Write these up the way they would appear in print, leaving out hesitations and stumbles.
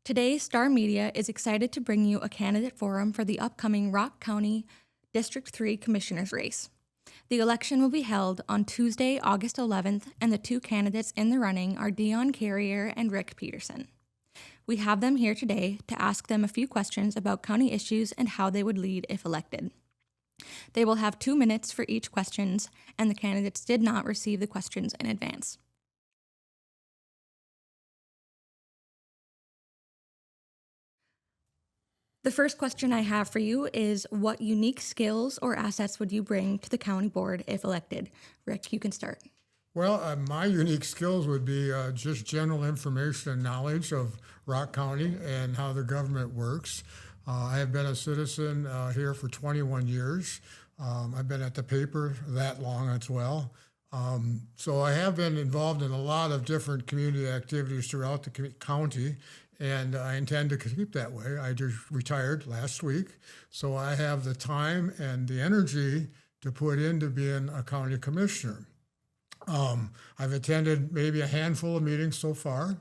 Today, Star Media is excited to bring you a candidate forum for the upcoming Rock County District 3 Commissioner's race. The election will be held on Tuesday, August 11th, and the two candidates in the running are Deon Carriere and Rick Peterson. We have them here today to ask them a few questions about county issues and how they would lead if elected. They will have 2 minutes for each questions, and the candidates did not receive the questions in advance. The first question I have for you is, what unique skills or assets would you bring to the county board if elected? Rick, you can start. Well, my unique skills would be just general information and knowledge of Rock County and how the government works. I have been a citizen here for 21 years. I've been at the paper that long as well. So I have been involved in a lot of different community activities throughout the county, and I intend to keep that way. I just retired last week, so I have the time and the energy to put into being a county commissioner. I've attended maybe a handful of meetings so far,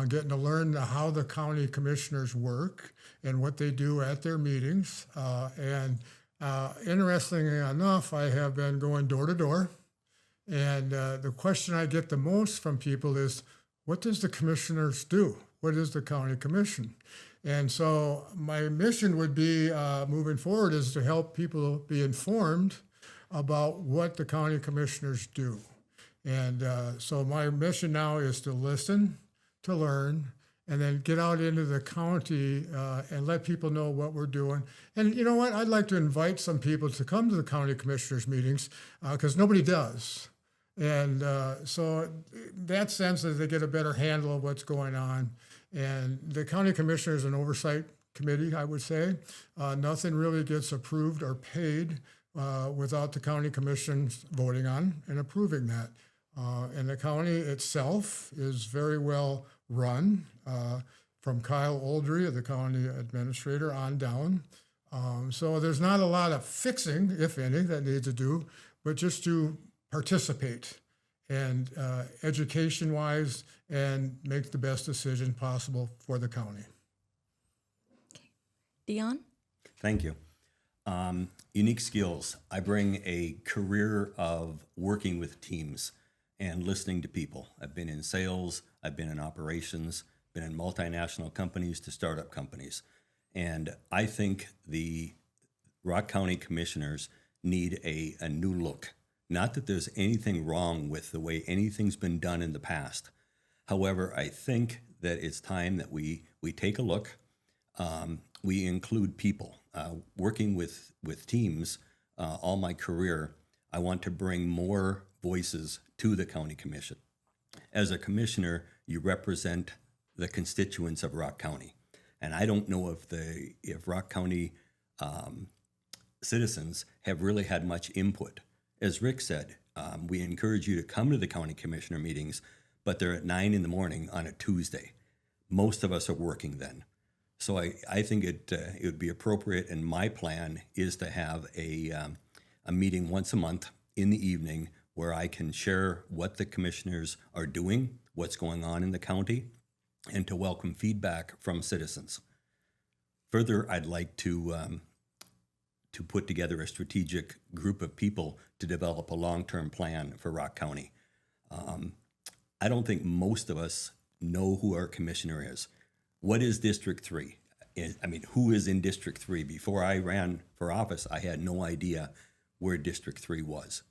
getting to learn how the county commissioners work and what they do at their meetings. Interestingly enough, I have been going door to door, and the question I get the most from people is, what does the commissioners do? What is the county commission? And so my mission would be, moving forward, is to help people be informed about what the county commissioners do. And so my mission now is to listen, to learn, and then get out into the county and let people know what we're doing. And you know what? I'd like to invite some people to come to the county commissioners meetings because nobody does. And so in that sense, that they get a better handle of what's going on. And the county commissioner is an oversight committee, I would say. Nothing really gets approved or paid without the county commissions voting on and approving that. And the county itself is very well run, from 𝗙𝗢𝗥𝗨𝗠, the county administrator, on down. So there's not a lot of fixing, if any, that needs to do, but just to participate and education-wise and make the best decision possible for the county. Okay. Deon? Thank you. Unique skills. I bring a career of working with teams and listening to people. I've been in sales, I've been in operations, been in multinational companies to startup companies. And I think the Rock County commissioners need a new look. Not that there's anything wrong with the way anything's been done in the past. However, I think that it's time that we take a look. We include people. Working with teams all my career, I want to bring more voices to the county commission. As a commissioner, you represent the constituents of Rock County. And I don't know if Rock County citizens have really had much input. As Rick said, we encourage you to come to the county commissioner meetings, but they're at 9 in the morning on a Tuesday. Most of us are working then. So I think it would be appropriate, and my plan is to have a meeting once a month in the evening where I can share what the commissioners are doing, what's going on in the county, and to welcome feedback from citizens. Further, I'd like to put together a strategic group of people to develop a long-term plan for Rock County. I don't think most of us know who our commissioner is. What is District 3? I mean, who is in District 3? Before I ran for office, I had no idea where District 3 was.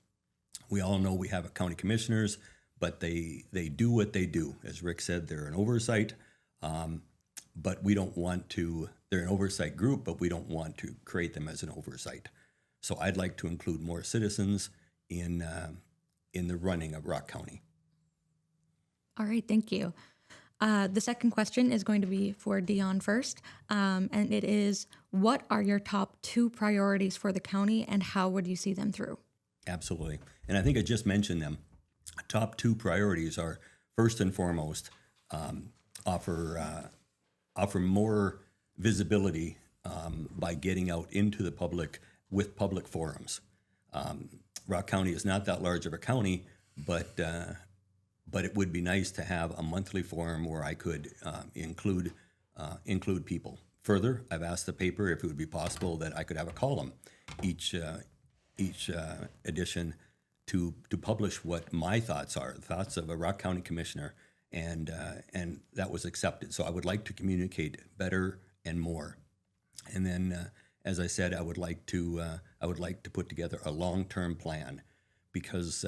We all know we have county commissioners, but they do what they do. As Rick said, they're an oversight, but we don't want to, they're an oversight group, but we don't want to create them as an oversight. So I'd like to include more citizens in the running of Rock County. All right, thank you. The second question is going to be for Deon first, and it is, what are your top 2 priorities for the county, and how would you see them through? Absolutely. And I think I just mentioned them. Top 2 priorities are, first and foremost, offer more visibility by getting out into the public with public forums. Rock County is not that large of a county, but it would be nice to have a monthly forum where I could include include people. Further, I've asked the paper if it would be possible that I could have a column each edition to publish what my thoughts are, the thoughts of a Rock County commissioner, and that was accepted. So I would like to communicate better and more. And then, as I said, I would like to put together a long-term plan, because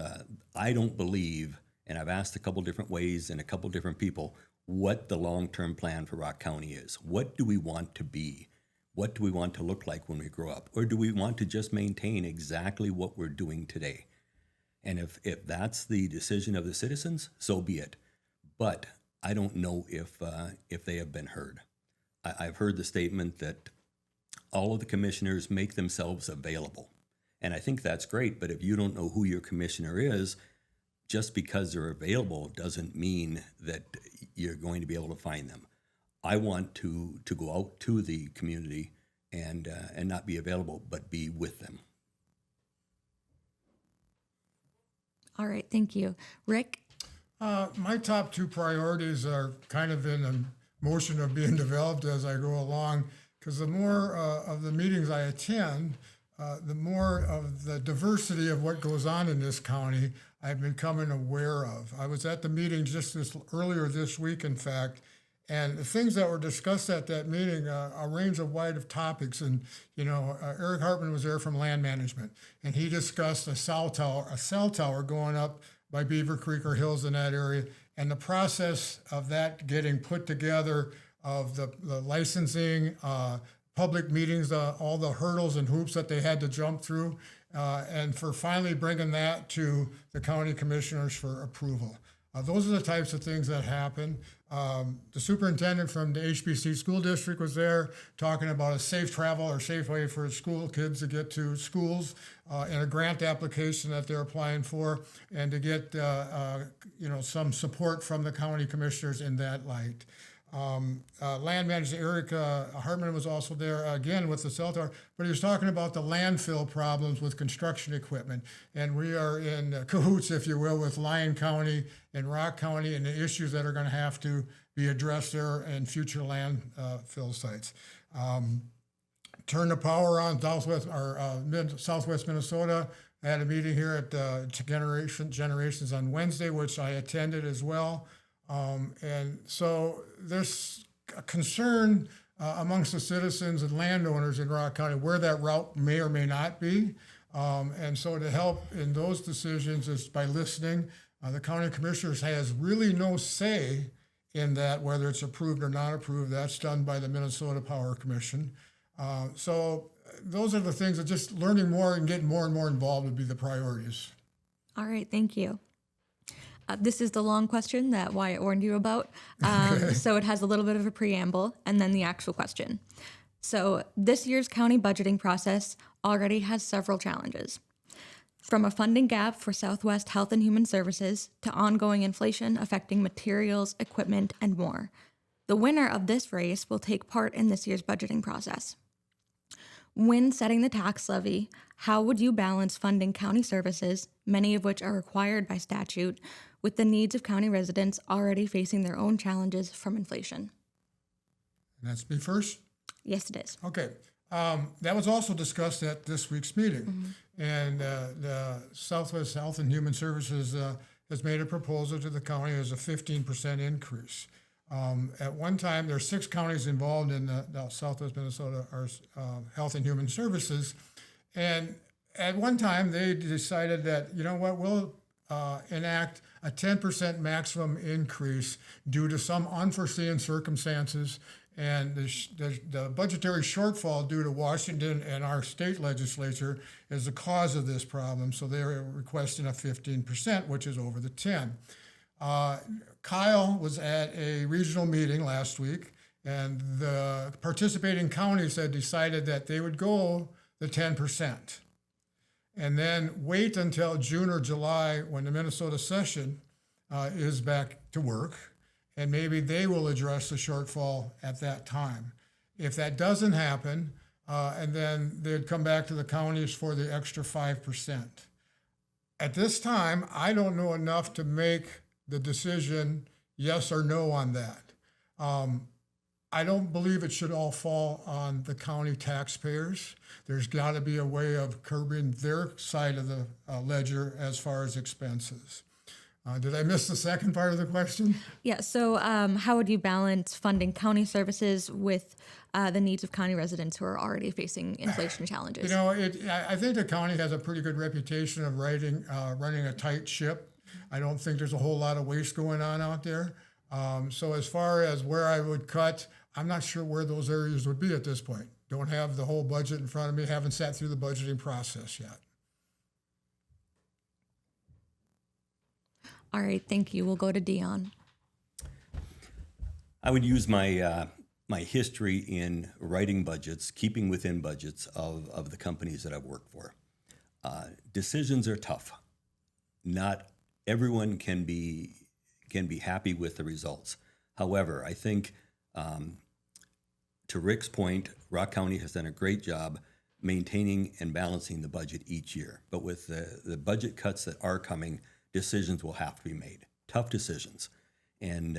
I don't believe, and I've asked a couple different ways and a couple different people, what the long-term plan for Rock County is. What do we want to be? What do we want to look like when we grow up? Or do we want to just maintain exactly what we're doing today? And if that's the decision of the citizens, so be it. But I don't know if they have been heard. I've heard the statement that all of the commissioners make themselves available. And I think that's great, but if you don't know who your commissioner is, just because they're available doesn't mean that you're going to be able to find them. I want to go out to the community and not be available, but be with them. All right, thank you. Rick? My top two priorities are kind of in a motion of being developed as I go along, because the more of the meetings I attend, the more of the diversity of what goes on in this county I've been becoming aware of. I was at the meeting just earlier this week, in fact, and the things that were discussed at that meeting, a range of wide of topics. And, Eric Hartman was there from land management, and he discussed a cell tower going up by Beaver Creek or Hills in that area, and the process of that getting put together, of the licensing, public meetings, all the hurdles and hoops that they had to jump through, and for finally bringing that to the county commissioners for approval. Those are the types of things that happen. The superintendent from the HBC school district was there talking about a safe travel or safe way for school kids to get to schools, and a grant application that they're applying for, and to get some support from the county commissioners in that light. Land manager Eric Hartman was also there again with the cell tower, but he was talking about the landfill problems with construction equipment. And we are in cahoots, if you will, with Lyon County and Rock County and the issues that are going to have to be addressed there in future landfill sites. Turn the power on Southwest Minnesota. I had a meeting here at Generations on Wednesday, which I attended as well. And so there's a concern amongst the citizens and landowners in Rock County where that route may or may not be. And so to help in those decisions is by listening. The county commissioners has really no say in that, whether it's approved or not approved. That's done by the Minnesota Power Commission. So those are the things that just learning more and getting more and more involved would be the priorities. All right, thank you. This is the long question that Wyatt warned you about. So it has a little bit of a preamble and then the actual question. So this year's county budgeting process already has several challenges. From a funding gap for Southwest Health and Human Services to ongoing inflation affecting materials, equipment, and more. The winner of this race will take part in this year's budgeting process. When setting the tax levy, how would you balance funding county services, many of which are required by statute, with the needs of county residents already facing their own challenges from inflation? That's me first? Yes, it is. Okay. That was also discussed at this week's meeting. Mm-hmm. And the Southwest Health and Human Services has made a proposal to the county as a 15% increase. At one time, there are 6 counties involved in the Southwest Minnesota Health and Human Services. And at one time, they decided that, we'll enact a 10% maximum increase due to some unforeseen circumstances. And the budgetary shortfall due to Washington and our state legislature is the cause of this problem. So they're requesting a 15%, which is over the 10. Kyle was at a regional meeting last week, and the participating counties had decided that they would go the 10%, and then wait until June or July when the Minnesota session is back to work, and maybe they will address the shortfall at that time. If that doesn't happen, and then they'd come back to the counties for the extra 5%. At this time, I don't know enough to make the decision yes or no on that. I don't believe it should all fall on the county taxpayers. There's got to be a way of curbing their side of the ledger as far as expenses. Did I miss the second part of the question? Yeah, so how would you balance funding county services with the needs of county residents who are already facing inflation challenges? You know, I think the county has a pretty good reputation of running a tight ship. I don't think there's a whole lot of waste going on out there. So as far as where I would cut, I'm not sure where those areas would be at this point. Don't have the whole budget in front of me, haven't sat through the budgeting process yet. All right, thank you. We'll go to Deon. I would use my my history in writing budgets, keeping within budgets of the companies that I've worked for. Decisions are tough. Not everyone can be happy with the results. However, I think to Rick's point, Rock County has done a great job maintaining and balancing the budget each year. But with the budget cuts that are coming, decisions will have to be made, tough decisions. And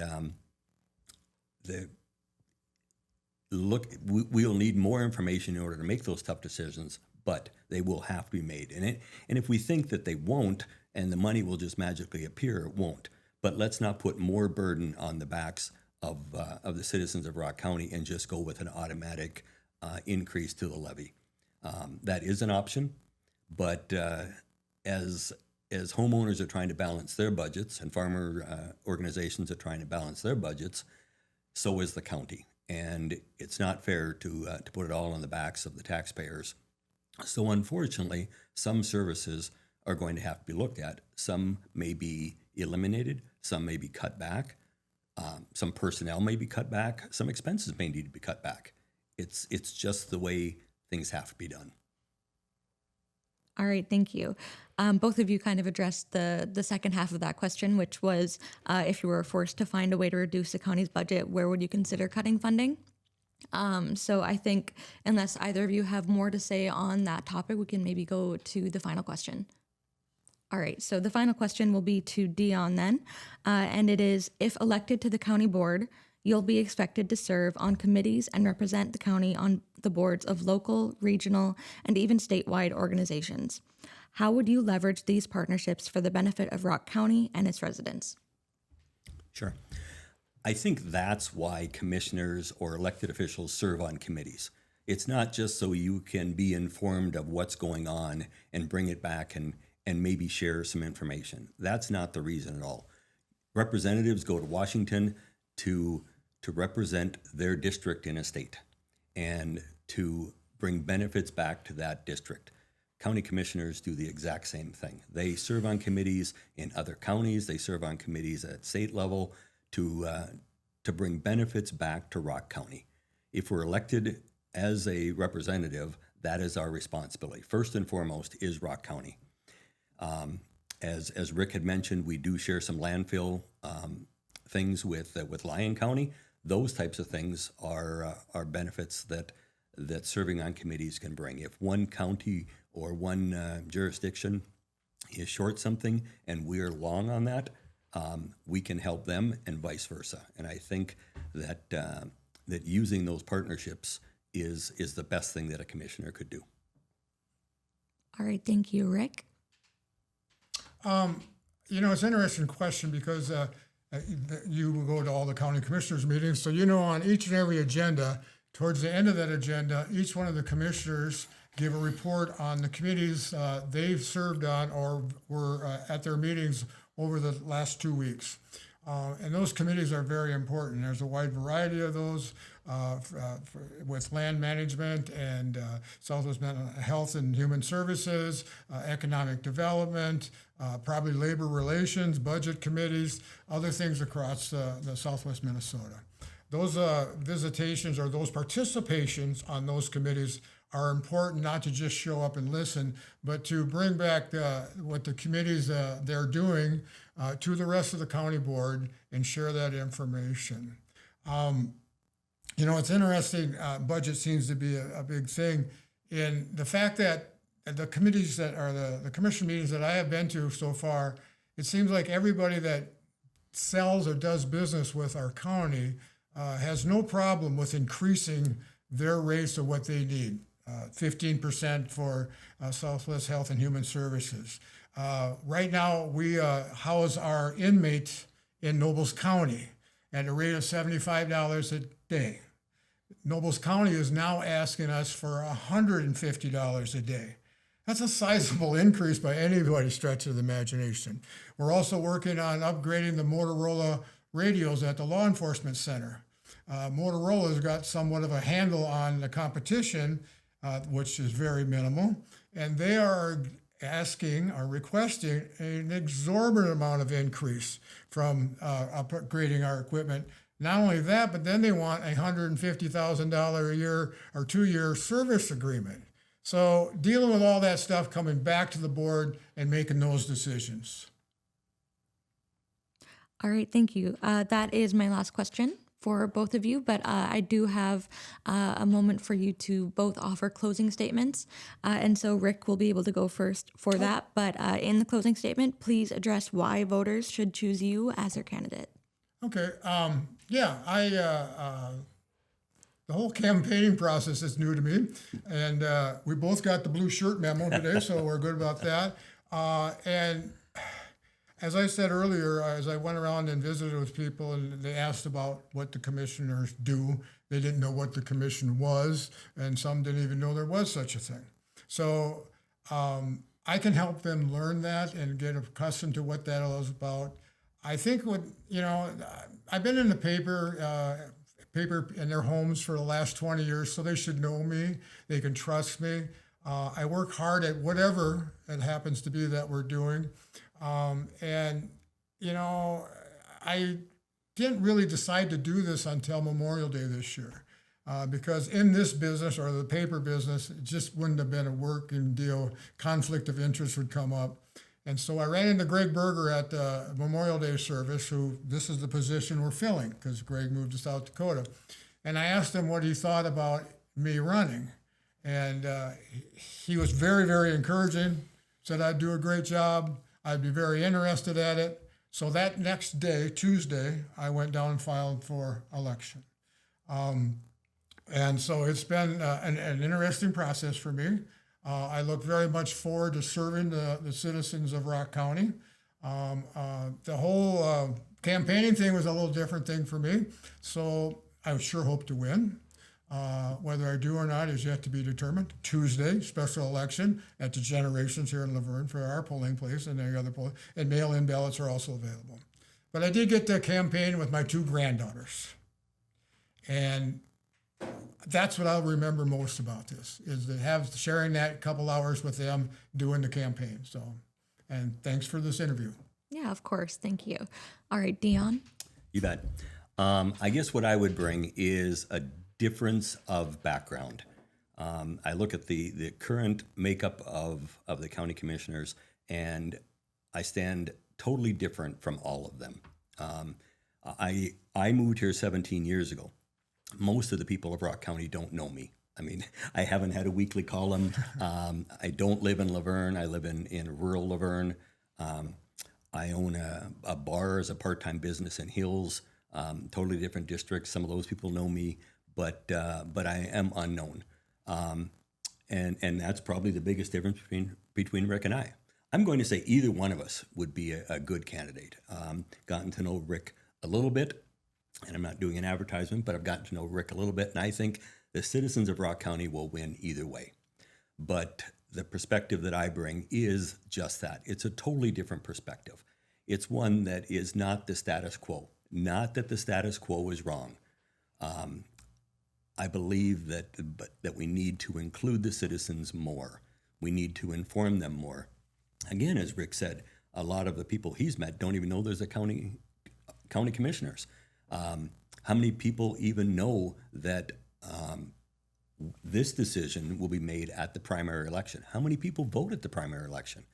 we'll need more information in order to make those tough decisions, but they will have to be made. And if we think that they won't and the money will just magically appear, it won't. But let's not put more burden on the backs of the citizens of Rock County and just go with an automatic increase to the levy. That is an option, but as homeowners are trying to balance their budgets and farmer organizations are trying to balance their budgets, so is the county. And it's not fair to put it all on the backs of the taxpayers. So unfortunately, some services are going to have to be looked at. Some may be eliminated, some may be cut back, some personnel may be cut back, some expenses may need to be cut back. It's just the way things have to be done. All right, thank you. Both of you kind of addressed the second half of that question, which was if you were forced to find a way to reduce the county's budget, where would you consider cutting funding? So I think unless either of you have more to say on that topic, we can maybe go to the final question. All right, so the final question will be to Deon then, and it is, if elected to the county board, you'll be expected to serve on committees and represent the county on the boards of local, regional, and even statewide organizations. How would you leverage these partnerships for the benefit of Rock County and its residents? Sure. I think that's why commissioners or elected officials serve on committees. It's not just so you can be informed of what's going on and bring it back and maybe share some information. That's not the reason at all. Representatives go to Washington to represent their district in a state and to bring benefits back to that district. County commissioners do the exact same thing. They serve on committees in other counties. They serve on committees at state level to bring benefits back to Rock County. If we're elected as a representative, that is our responsibility. First and foremost is Rock County. As Rick had mentioned, we do share some landfill things with Lyon County. Those types of things are benefits that serving on committees can bring. If one county or one jurisdiction is short something and we're long on that, we can help them and vice versa. And I think that that using those partnerships is the best thing that a commissioner could do. All right, thank you, Rick. You know, it's an interesting question because you will go to all the county commissioners meetings. So, you know, on each and every agenda, towards the end of that agenda, each one of the commissioners give a report on the committees they've served on or were at their meetings over the last 2 weeks. And those committees are very important. There's a wide variety of those with land management and Southwest Mental Health and Human Services, economic development, probably labor relations, budget committees, other things across the Southwest Minnesota. Those visitations or those participations on those committees are important, not to just show up and listen, but to bring back what the committees they're doing to the rest of the county board and share that information. You know, it's interesting, budget seems to be a big thing. In the fact that the committees that are the commission meetings that I have been to so far, it seems like everybody that sells or does business with our county has no problem with increasing their rates of what they need. 15% for Southwest Health and Human Services. Right now, we house our inmates in Nobles County at a rate of $75 a day. Nobles County is now asking us for $150 a day. That's a sizable increase by anybody's stretch of the imagination. We're also working on upgrading the Motorola radios at the law enforcement center. Motorola's got somewhat of a handle on the competition, which is very minimal, and they are requesting an exorbitant amount of increase from upgrading our equipment. Not only that, but then they want a $150,000 a year or 2-year service agreement. So dealing with all that stuff, coming back to the board and making those decisions. All right, thank you. That is my last question for both of you, but I do have a moment for you to both offer closing statements. And so Rick will be able to go first for that. But in the closing statement, please address why voters should choose you as their candidate. Okay. The whole campaigning process is new to me. And we both got the blue shirt memo today, so we're good about that. And as I said earlier, as I went around and visited with people and they asked about what the commissioners do, they didn't know what the commission was, and some didn't even know there was such a thing. So I can help them learn that and get accustomed to what that is about. I think I've been in the paper in their homes for the last 20 years, so they should know me. They can trust me. I work hard at whatever it happens to be that we're doing. I didn't really decide to do this until Memorial Day this year, because in this business or the paper business, it just wouldn't have been a working deal. Conflict of interest would come up. And so I ran into Greg Berger at the Memorial Day service, who this is the position we're filling because Greg moved to South Dakota. And I asked him what he thought about me running. And he was very, very encouraging, said I'd do a great job. I'd be very interested at it. So that next day, Tuesday, I went down and filed for election. And so it's been an interesting process for me. I look very much forward to serving the citizens of Rock County. The whole campaigning thing was a little different thing for me. So I sure hope to win. Whether I do or not is yet to be determined. Tuesday, special election at the Generations here in Laverne for our polling place and any other polling, and mail-in ballots are also available. But I did get to campaign with my 2 granddaughters. And that's what I'll remember most about this, is to sharing that couple hours with them doing the campaign. So, and thanks for this interview. Yeah, of course. Thank you. All right, Deon. You bet. I guess what I would bring is a difference of background. I look at the current makeup of the county commissioners, and I stand totally different from all of them. I moved here 17 years ago. Most of the people of Rock County don't know me. I mean, I haven't had a weekly column. I don't live in Laverne. I live in rural Laverne. I own a bar as a part-time business in Hills, totally different districts. Some of those people know me, but I am unknown. And that's probably the biggest difference between Rick and I. I'm going to say either one of us would be a good candidate. Gotten to know Rick a little bit, and I'm not doing an advertisement, but I've gotten to know Rick a little bit, and I think the citizens of Rock County will win either way. But the perspective that I bring is just that. It's a totally different perspective. It's one that is not the status quo. Not that the status quo is wrong. I believe that we need to include the citizens more. We need to inform them more. Again, as Rick said, a lot of the people he's met don't even know there's a county commissioners. How many people even know that this decision will be made at the primary election? How many people vote at the primary election?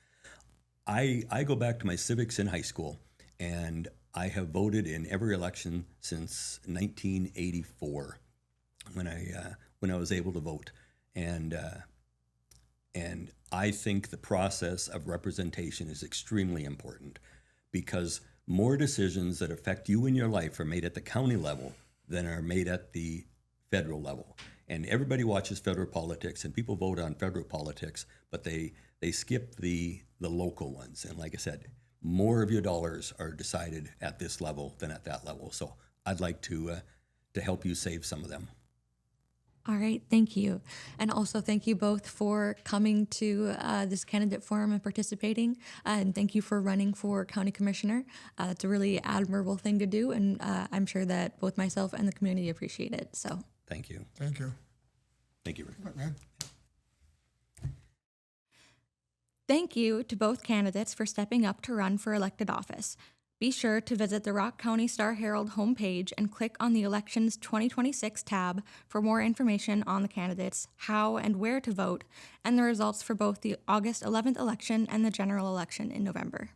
I go back to my civics in high school, and I have voted in every election since 1984, when I was able to vote, and I think the process of representation is extremely important, because more decisions that affect you in your life are made at the county level than are made at the federal level. And everybody watches federal politics, and people vote on federal politics, but they skip the local ones. And like I said, more of your dollars are decided at this level than at that level. So I'd like to help you save some of them. All right, thank you. And also thank you both for coming to this candidate forum and participating. And thank you for running for county commissioner. It's a really admirable thing to do, and I'm sure that both myself and the community appreciate it. So Thank you. Thank you. Thank you, Rick. What, man? thank you to both candidates for stepping up to run for elected office. Be sure to visit the Rock County Star-Herald homepage and click on the Elections 2026 tab for more information on the candidates, how and where to vote, and the results for both the August 11th election and the general election in November.